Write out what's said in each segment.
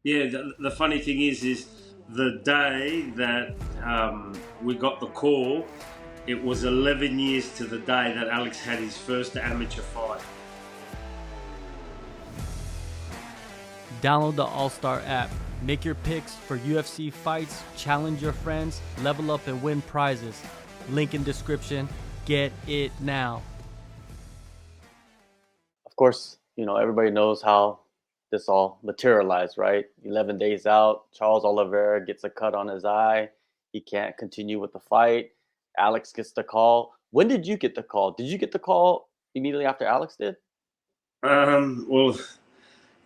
Yeah, the funny thing is the day that we got the call, it was 11 years to the day that Alex had his first amateur fight. Download the AllStar app. Make your picks for UFC fights, challenge your friends, level up and win prizes. Link in description. Get it now. Of course, everybody knows how this all materialized, right? 11 days out, Charles Oliveira gets a cut on his eye. He can't continue with the fight. Alex gets the call. When did you get the call? Did you get the call immediately after Alex did? Well,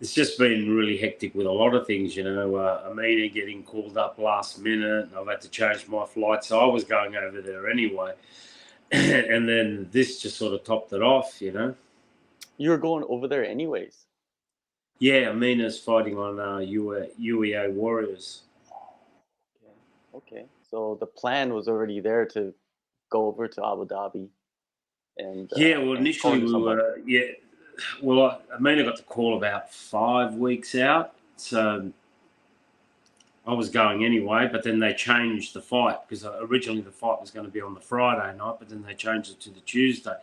it's just been really hectic with a lot of things, Amina getting called up last minute. I've had to change my flight, so I was going over there anyway. And then this just sort of topped it off. You were going over there anyways. Yeah, Amina's fighting on UEA Warriors. Okay. Okay. So the plan was already there to go over to Abu Dhabi and Yeah, well, initially corner we somebody. were, yeah. Well, Amina got the call about 5 weeks out, so I was going anyway. But then they changed the fight because originally the fight was going to be on the Friday night, but then they changed it to the Tuesday.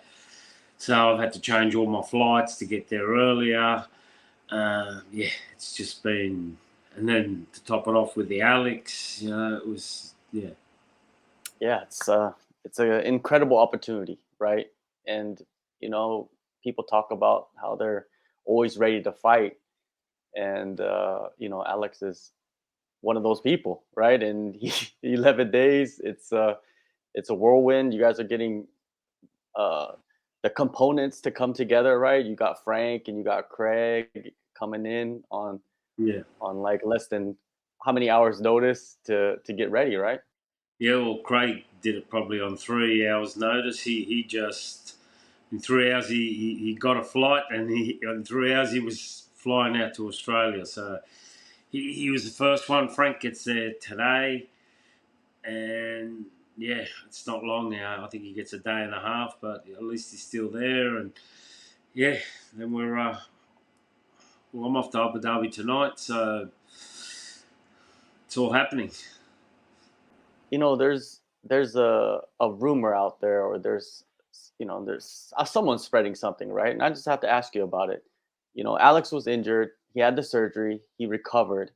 So I've had to change all my flights to get there earlier. Yeah, it's just been, and then to top it off with the Alex, it was, yeah. Yeah, it's an incredible opportunity, right? And people talk about how they're always ready to fight, and Alex is one of those people, right? And 11 days, it's a whirlwind. You guys are getting uh, the components to come together, right? You got Frank and you got Craig coming in Yeah. on like less than how many hours notice to get ready, right? Yeah, well, Craig did it probably on 3 hours' notice. He just in 3 hours he got a flight, and in 3 hours he was flying out to Australia. So he was the first one. Frank gets there today, and yeah, it's not long now. I think he gets a day and a half, but at least he's still there. And yeah, then I'm off to Abu Dhabi tonight, so it's all happening. There's a rumor out there, or there's someone spreading something, right? And I just have to ask you about it. Alex was injured. He had the surgery. He recovered,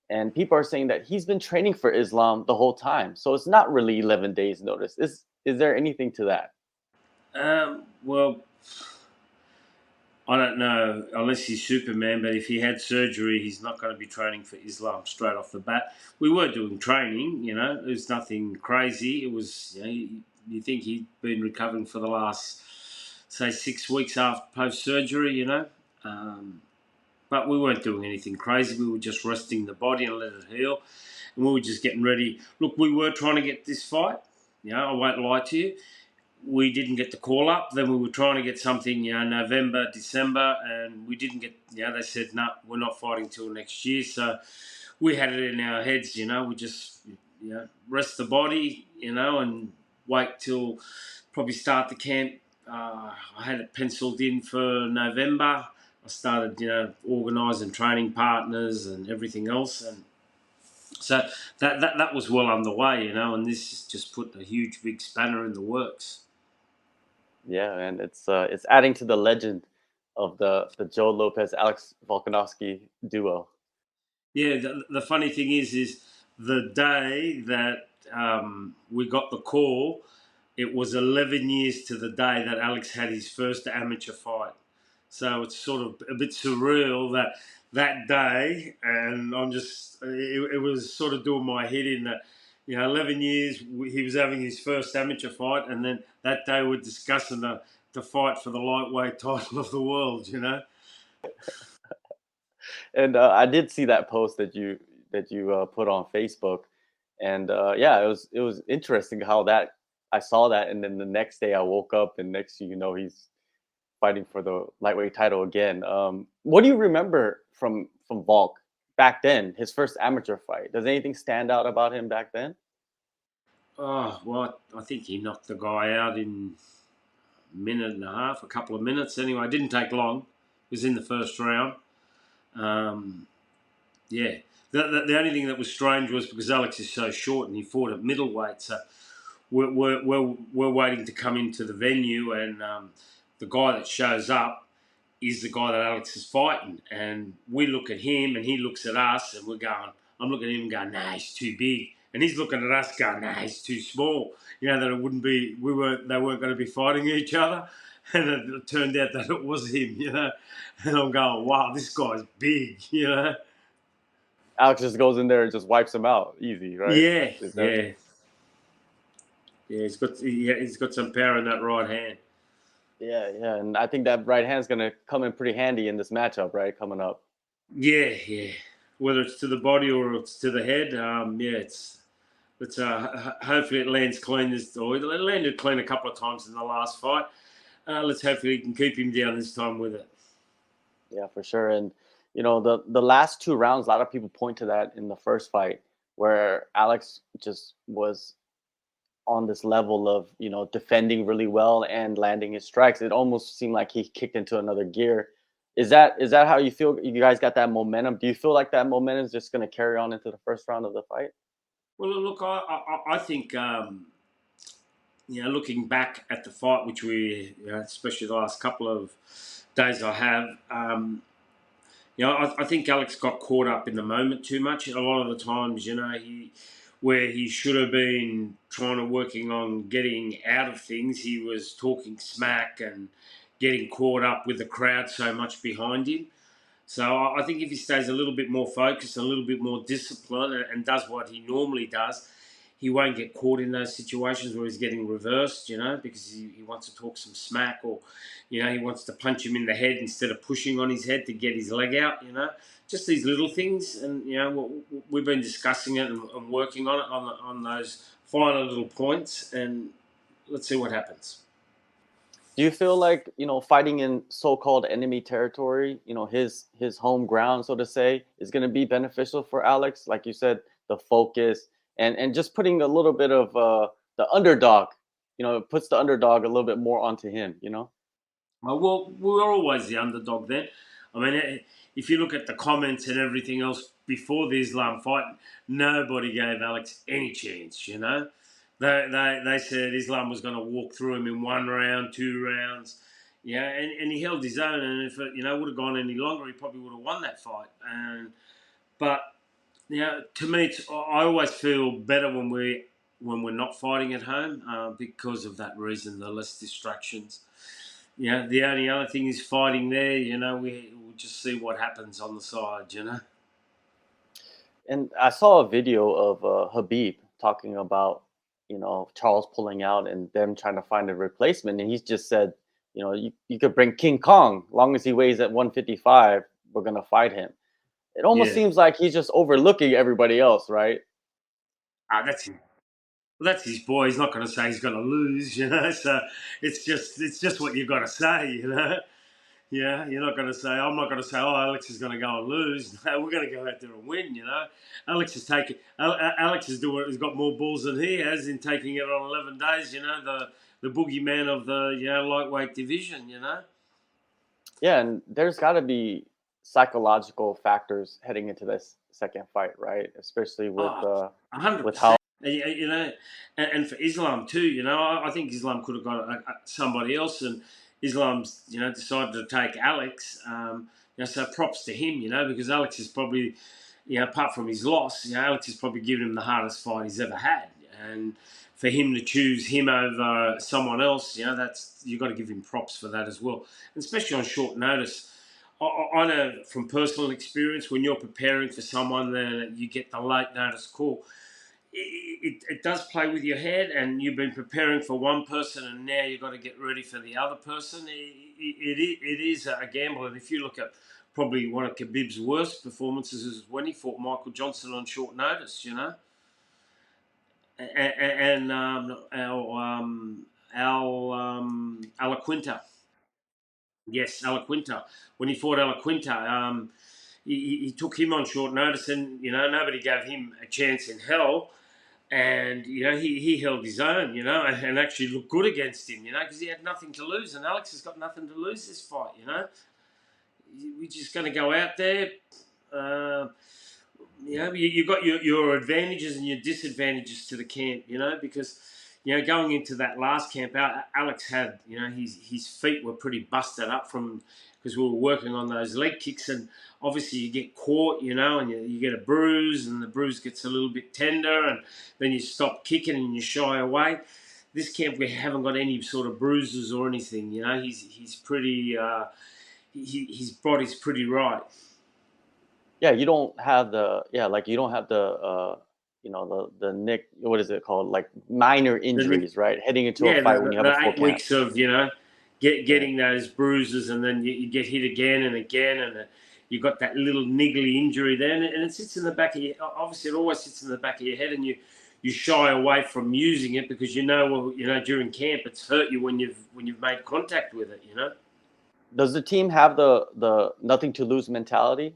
and people are saying that he's been training for Islam the whole time. So it's not really 11 days notice. Is there anything to that? Well, I don't know, unless he's Superman, but if he had surgery, he's not going to be training for Islam straight off the bat. We were doing training, it was nothing crazy. It was, you think he'd been recovering for the last, say, 6 weeks after post surgery. But we weren't doing anything crazy. We were just resting the body and let it heal. And we were just getting ready. Look, we were trying to get this fight. I won't lie to you, we didn't get the call up. Then we were trying to get something, November, December, and we didn't get. They said no, we're not fighting till next year. So we had it in our heads, we just, rest the body, and wait till probably start the camp. I had it penciled in for November. I started, organising training partners and everything else, and so that was well underway, and this has just put a huge big spanner in the works. Yeah, and it's adding to the legend of the Joe Lopez Alex Volkanovski duo. Yeah, the funny thing is the day that we got the call, it was 11 years to the day that Alex had his first amateur fight. So it's sort of a bit surreal that day, and it was sort of doing my head in that, 11 years he was having his first amateur fight, and then that day we're discussing the fight for the lightweight title of the world. And I did see that post that you put on Facebook, and yeah, it was interesting how that I saw that, and then the next day I woke up, and next thing you know, he's fighting for the lightweight title again. What do you remember from Volk back then? His first amateur fight. Does anything stand out about him back then? Oh, well, I think he knocked the guy out in a minute and a half, a couple of minutes. Anyway, it didn't take long. It was in the first round. Um, Yeah. The only thing that was strange was because Alex is so short and he fought at middleweight, so we're waiting to come into the venue, and the guy that shows up is the guy that Alex is fighting, and we look at him and he looks at us, and I'm looking at him going, nah, he's too big, and he's looking at us going, nah, he's too small. That it wouldn't be, they weren't going to be fighting each other, and it turned out that it was him, and I'm going, wow, this guy's big. Alex just goes in there and just wipes him out easy, right? Yeah, Is that yeah. Yeah, he's got some power in that right hand. yeah, and I think that right hand's gonna come in pretty handy in this matchup, right? Coming up. Yeah, yeah. Whether it's to the body or it's to the head, yeah, it's hopefully it lands clean. Or it landed clean a couple of times in the last fight. Let's hopefully we can keep him down this time with it. Yeah, for sure. And the last 2 rounds, a lot of people point to that in the first fight where Alex just was on this level of defending really well and landing his strikes. It almost seemed like he kicked into another gear. Is that how you feel? You guys got that momentum? Do you feel like that momentum is just going to carry on into the first round of the fight? Well, look, I think looking back at the fight, which we, especially the last couple of days, I have. I think Alex got caught up in the moment too much. A lot of the times, where he should have been trying to working on getting out of things, he was talking smack and getting caught up with the crowd so much behind him. So I think if he stays a little bit more focused, a little bit more disciplined, and does what he normally does, he won't get caught in those situations where he's getting reversed, because he wants to talk some smack, or, he wants to punch him in the head instead of pushing on his head to get his leg out, Just these little things, and, we've been discussing it and working on it, on those final little points, and let's see what happens. Do you feel like fighting in so-called enemy territory, his home ground, so to say, is going to be beneficial for Alex? Like you said, the focus and just putting a little bit of the underdog, it puts the underdog a little bit more onto him. Well, we were always the underdog then. I mean, if you look at the comments and everything else before the Islam fight, nobody gave Alex any chance, They said Islam was going to walk through him in 1 round, 2 rounds, and he held his own. And if it, would have gone any longer, he probably would have won that fight. But to me, I always feel better when we're not fighting at home, because of that reason, the less distractions. The only other thing is fighting there. We'll just see what happens on the side. And I saw a video of Habib talking about Charles pulling out and them trying to find a replacement, and he's just said, you could bring King Kong, long as he weighs at 155, we're gonna fight him. It almost Yeah. seems like he's just overlooking everybody else, right? That's him. Well, that's his boy. He's not going to say he's going to lose. So it's just what you've got to say. Yeah, you're not going to say, I'm not going to say, oh, Alex is going to go and lose. No, we're going to go out there and win, Alex is taking, Alex is doing, has got more balls than he has in taking it on 11 days, the boogeyman of the, lightweight division, Yeah, and there's got to be psychological factors heading into this second fight, right? Especially with Oh, with how 100%. And for Islam too, I think Islam could have got somebody else, and Islam's, decided to take Alex. So props to him, because Alex is probably, apart from his loss, Alex has probably given him the hardest fight he's ever had, and for him to choose him over someone else, that's, you've got to give him props for that as well, and especially on short notice. I know from personal experience, when you're preparing for someone, then you get the late notice call. It does play with your head, and you've been preparing for one person, and now you've got to get ready for the other person. It is a gamble, and if you look at probably one of Khabib's worst performances is when he fought Michael Johnson on short notice, and Alaquinta. Yes, Alaquinta. When he fought Alaquinta, he took him on short notice, and nobody gave him a chance in hell. And he held his own, and actually looked good against him, because he had nothing to lose, and Alex has got nothing to lose this fight. We're just going to go out there. you got your advantages and your disadvantages to the camp, because going into that last camp, Alex had, his feet were pretty busted up from because we were working on those leg kicks, and obviously you get caught, and you get a bruise, and the bruise gets a little bit tender, and then you stop kicking and you shy away. This camp we haven't got any sort of bruises or anything, he's pretty his body's pretty right. Yeah, you don't have the you don't have the the nick, what is it called, like minor injuries, right, heading into a Yeah, fight when you have a the full 8 weeks camp. of getting those bruises, and then you get hit again and again, and you got that little niggly injury there, and it sits in the back of your. Obviously, it always sits in the back of your head, and you shy away from using it because during camp it's hurt you when you've made contact with it. Does the team have the nothing to lose mentality?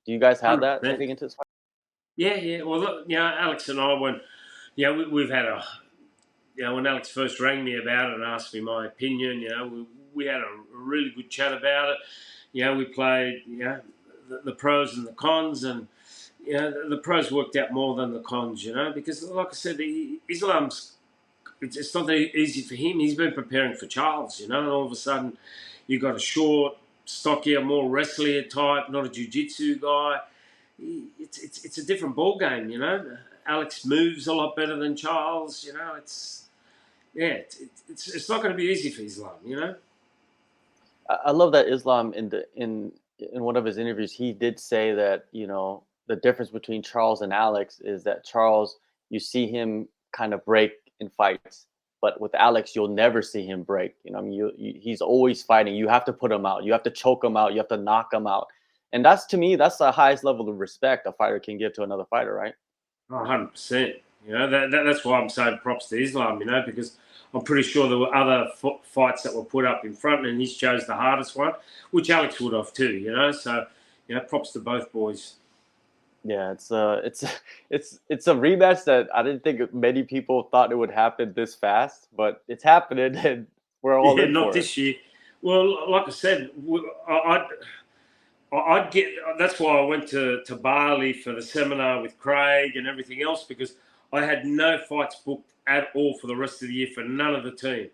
Do you guys have Hundred that percent. heading into this fight? Yeah, yeah. Well, look, Alex and I, we've had a. When Alex first rang me about it and asked me my opinion, we had a really good chat about it. We played, the pros and the cons, and the pros worked out more than the cons, because like I said, Islam's it's not that easy for him. He's been preparing for Charles, and all of a sudden you got a short, stockier, more wrestler type, not a jiu-jitsu guy. It's a different ball game, Alex moves a lot better than Charles, it's not going to be easy for Islam. I love that Islam in one of his interviews, he did say that, the difference between Charles and Alex is that Charles, you see him kind of break in fights, but with Alex you'll never see him break. I mean, he's always fighting. You have to put him out, you have to choke him out, you have to knock him out. And that's, to me, that's the highest level of respect a fighter can give to another fighter, right? 100%. That's why I'm saying props to Islam. Because I'm pretty sure there were other fights that were put up in front, and he's chose the hardest one, which Alex would have too. So props to both boys. Yeah, it's a rematch that I didn't think many people thought it would happen this fast, but it's happening, and we're all Yeah, in not for it. this year. Well, like I said, I'd get. That's why I went to Bali for the seminar with Craig and everything else, because I had no fights booked at all for the rest of the year for none of the team.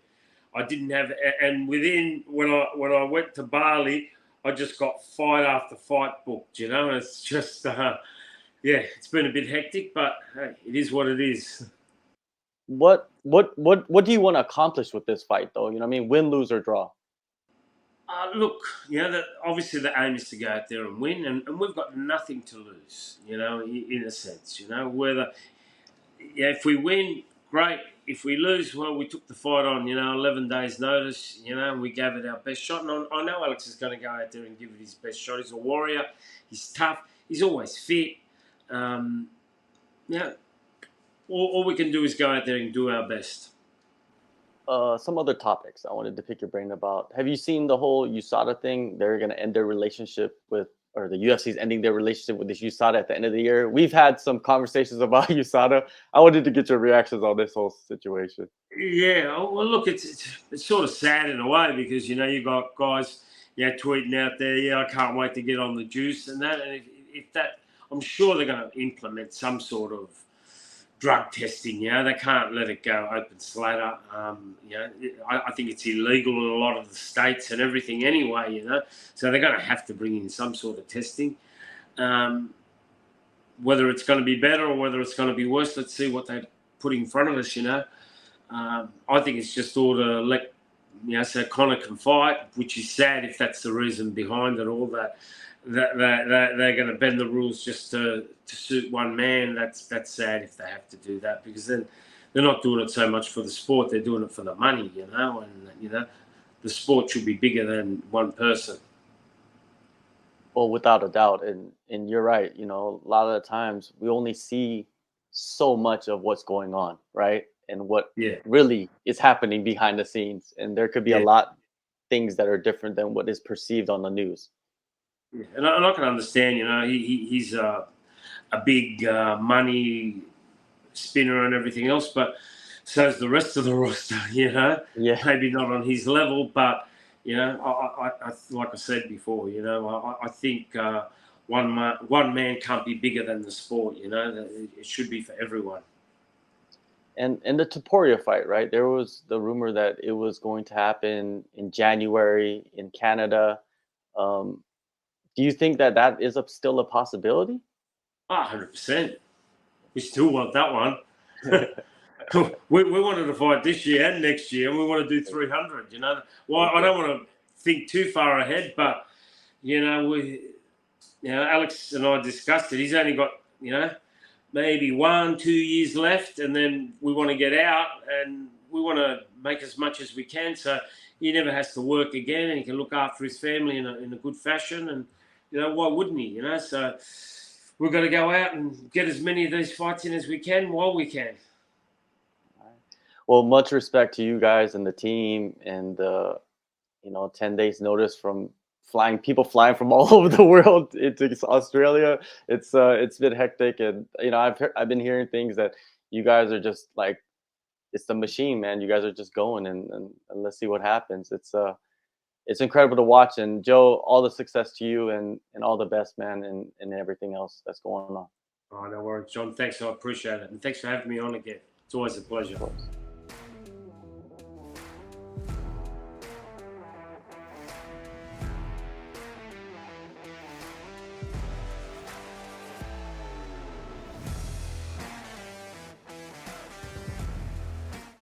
I didn't have, and within when I went to Bali, I just got fight after fight booked. It's just it's been a bit hectic, but hey, it is what it is. What do you want to accomplish with this fight, though? I mean, win, lose, or draw. Look, obviously the aim is to go out there and win, and we've got nothing to lose, in a sense, whether, if we win, great. If we lose, well, we took the fight on, 11 days notice, and we gave it our best shot. And I know Alex is going to go out there and give it his best shot. He's a warrior. He's tough. He's always fit. Yeah, all we can do is go out there and do our best. Some other topics I wanted to pick your brain about. Have you seen the whole USADA thing? They're going to end their relationship with, or the UFC is ending their relationship with this USADA at the end of the year. We've had some conversations about USADA. I wanted to get your reactions on this whole situation. Yeah, well, look, it's sort of sad in a way, because you got guys tweeting out there, I can't wait to get on the juice and that, and if that, I'm sure they're going to implement some sort of drug testing. They can't let it go open slather. I think it's illegal in a lot of the states and everything anyway. So they're going to have to bring in some sort of testing. Whether it's going to be better or whether it's going to be worse, let's see what they put in front of us. I think it's just all to let so Connor can fight, which is sad if that's the reason behind it all. That they're going to bend the rules just to suit one man. That's sad if they have to do that, because then they're not doing it so much for the sport, they're doing it for the money, and the sport should be bigger than one person. Well, without a doubt, and you're right. A lot of the times we only see so much of what's going on, right? And what really is happening behind the scenes, and there could be a lot things that are different than what is perceived on the news. Yeah. And I can understand, he's a big money spinner and everything else, but so's the rest of the roster. Yeah. Maybe not on his level, but I like I said before, I think one man can't be bigger than the sport. It should be for everyone. And the Topuria fight, right? There was the rumor that it was going to happen in January in Canada. Do you think that is still a possibility? 100%. We still want that one. we wanted to fight this year and next year, and we want to do 300. Well, I don't want to think too far ahead, but Alex and I discussed it. He's only got maybe 1-2 years left, and then we want to get out, and we want to make as much as we can. So he never has to work again, and he can look after his family in a good fashion. And why wouldn't he? So we've got to go out and get as many of these fights in as we can while we can. Well, much respect to you guys and the team, and 10 days notice from people flying from all over the world into Australia. It's been hectic, and I've been hearing things that you guys are just like, it's the machine, man. You guys are just going, and let's see what happens. It's incredible to watch. And Joe, all the success to you, and all the best, man, and everything else that's going on. Oh, no worries, John. Thanks. I appreciate it. And thanks for having me on again. It's always a pleasure.